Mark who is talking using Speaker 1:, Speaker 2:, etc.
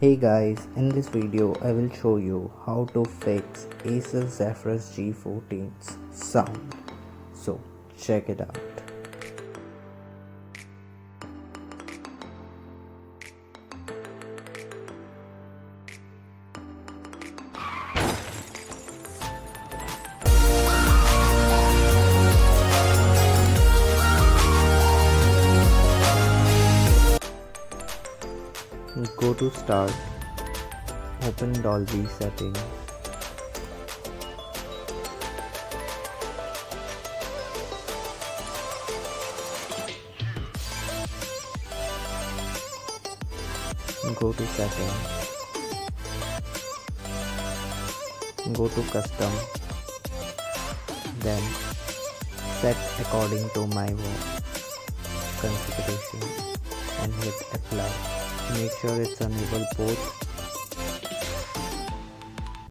Speaker 1: Hey guys, in this video I will show you how to fix Asus Zephyrus G14's sound. So check it out. Go to Start, open Dolby settings, go to Settings, go to Custom, then set according to my configuration and hit Apply. Make sure it's enable both